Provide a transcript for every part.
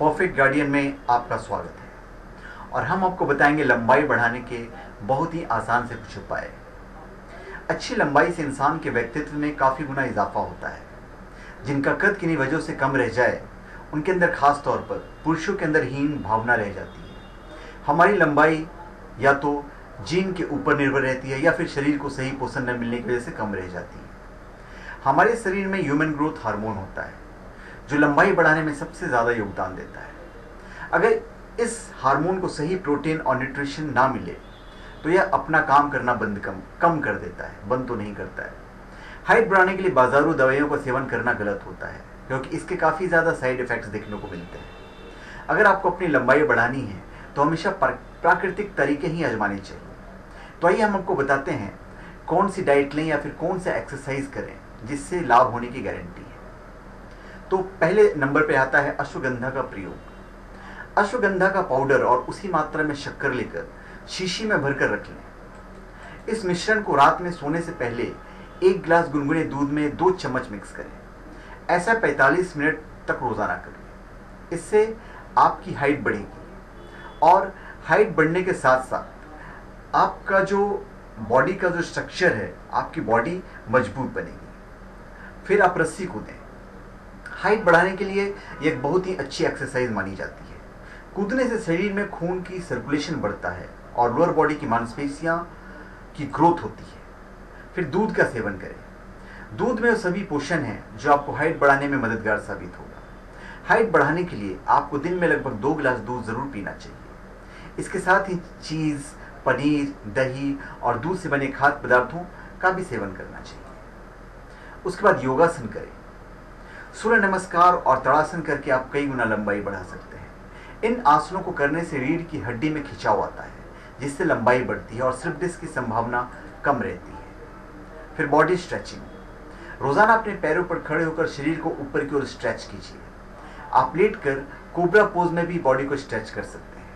Perfect guardian में आपका स्वागत है और हम आपको बताएंगे लंबाई बढ़ाने के बहुत ही आसान से कुछ उपाय। अच्छी लंबाई से इंसान के व्यक्तित्व में काफ़ी गुना इजाफा होता है। जिनका कद किन्हीं वजहों से कम रह जाए उनके अंदर खास तौर पर पुरुषों के अंदर हीन भावना रह जाती है। हमारी लंबाई या तो जीन के ऊपर निर्भर रहती है या फिर शरीर को सही पोषण न मिलने की वजह से कम रह जाती है। हमारे शरीर में ह्यूमन ग्रोथ हार्मोन होता है जो लंबाई बढ़ाने में सबसे ज़्यादा योगदान देता है। अगर इस हार्मोन को सही प्रोटीन और न्यूट्रिशन ना मिले तो यह अपना काम करना कम कर देता है, बंद तो नहीं करता है। हाइट बढ़ाने के लिए बाजारू दवाइयों का सेवन करना गलत होता है क्योंकि इसके काफ़ी ज़्यादा साइड इफ़ेक्ट्स देखने को मिलते हैं। अगर आपको अपनी लंबाई बढ़ानी है तो हमेशा प्राकृतिक तरीके ही आजमाने चाहिए। तो आइए हम आपको बताते हैं कौन सी डाइट लें या फिर कौन सा एक्सरसाइज करें जिससे लाभ होने की गारंटी है। तो पहले नंबर पे आता है अश्वगंधा का प्रयोग। अश्वगंधा का पाउडर और उसी मात्रा में शक्कर लेकर शीशी में भरकर रख लें। इस मिश्रण को रात में सोने से पहले 1 गिलास गुनगुने दूध में 2 चम्मच मिक्स करें। ऐसा 45 मिनट तक रोजाना करें। इससे आपकी हाइट बढ़ेगी और हाइट बढ़ने के साथ साथ आपका जो बॉडी का जो स्ट्रक्चर है, आपकी बॉडी मजबूत बनेगी। फिर आप रस्सी कूदें। हाइट बढ़ाने के लिए यह एक बहुत ही अच्छी एक्सरसाइज मानी जाती है। कूदने से शरीर में खून की सर्कुलेशन बढ़ता है और लोअर बॉडी की मांसपेशियां की ग्रोथ होती है। फिर दूध का सेवन करें। दूध में सभी पोषण है जो आपको हाइट बढ़ाने में मददगार साबित होगा। हाइट बढ़ाने के लिए आपको दिन में लगभग 2 गिलास दूध जरूर पीना चाहिए। इसके साथ ही चीज़, पनीर, दही और दूध से बने खाद्य पदार्थों का भी सेवन करना चाहिए। उसके बाद योगासन करें। सूर्य नमस्कार और ताड़ासन करके आप कई गुना लंबाई बढ़ा सकते हैं। इन आसनों को करने से रीढ़ की हड्डी में खिंचाव आता है जिससे लंबाई बढ़ती है और स्लिप डिस्क की संभावना कम रहती है। फिर बॉडी स्ट्रेचिंग। रोजाना अपने पैरों पर खड़े होकर शरीर को ऊपर की ओर स्ट्रेच कीजिए। आप लेटकर कोबरा पोज में भी बॉडी को स्ट्रेच कर सकते हैं।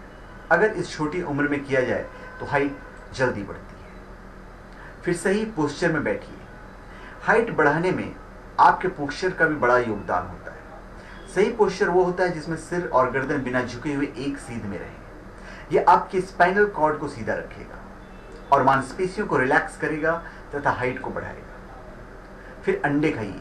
अगर इस छोटी उम्र में किया जाए तो हाइट जल्दी बढ़ती है। फिर सही पोस्चर में बैठिए। हाइट बढ़ाने में आपके पोस्चर का भी बड़ा योगदान होता है। सही पोस्चर वो होता है जिसमें सिर और गर्दन बिना झुके हुए एक सीध में रहे। यह आपके स्पाइनल कॉर्ड को सीधा रखेगा और मांसपेशियों को रिलैक्स करेगा तथा हाइट को बढ़ाएगा। फिर अंडे खाइए।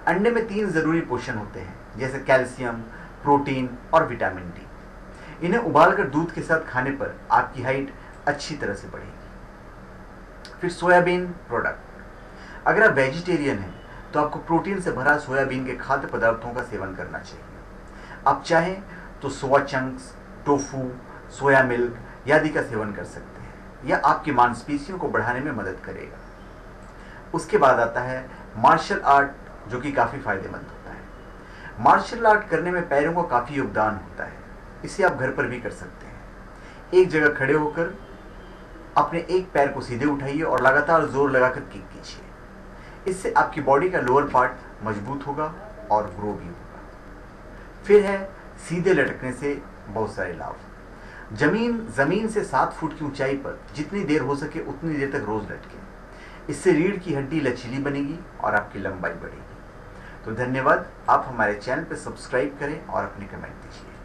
अंडे में 3 जरूरी पोषण होते हैं जैसे कैल्शियम, प्रोटीन और विटामिन डी। इन्हें उबालकर दूध के साथ खाने पर आपकी हाइट अच्छी तरह से बढ़ेगी। फिर सोयाबीन प्रोडक्ट। अगर आप वेजिटेरियन हैं तो आपको प्रोटीन से भरा सोयाबीन के खाद्य पदार्थों का सेवन करना चाहिए। आप चाहें तो soya chunks, tofu, soya milk आदि का सेवन कर सकते हैं। यह आपकी मांसपेशियों को बढ़ाने में मदद करेगा। उसके बाद आता है मार्शल आर्ट जो कि काफ़ी फायदेमंद होता है। मार्शल आर्ट करने में पैरों का काफ़ी योगदान होता है। इसे आप घर पर भी कर सकते हैं। एक जगह खड़े होकर अपने एक पैर को सीधे उठाइए और लगातार जोर लगाकर किक कीजिए। इससे आपकी बॉडी का लोअर पार्ट मजबूत होगा और ग्रो भी होगा। फिर है सीधे लटकने से बहुत सारे लाभ। जमीन से 7 फुट की ऊंचाई पर जितनी देर हो सके उतनी देर तक रोज लटकें। इससे रीढ़ की हड्डी लचीली बनेगी और आपकी लंबाई बढ़ेगी। तो धन्यवाद। आप हमारे चैनल पर सब्सक्राइब करें और अपने कमेंट दीजिए।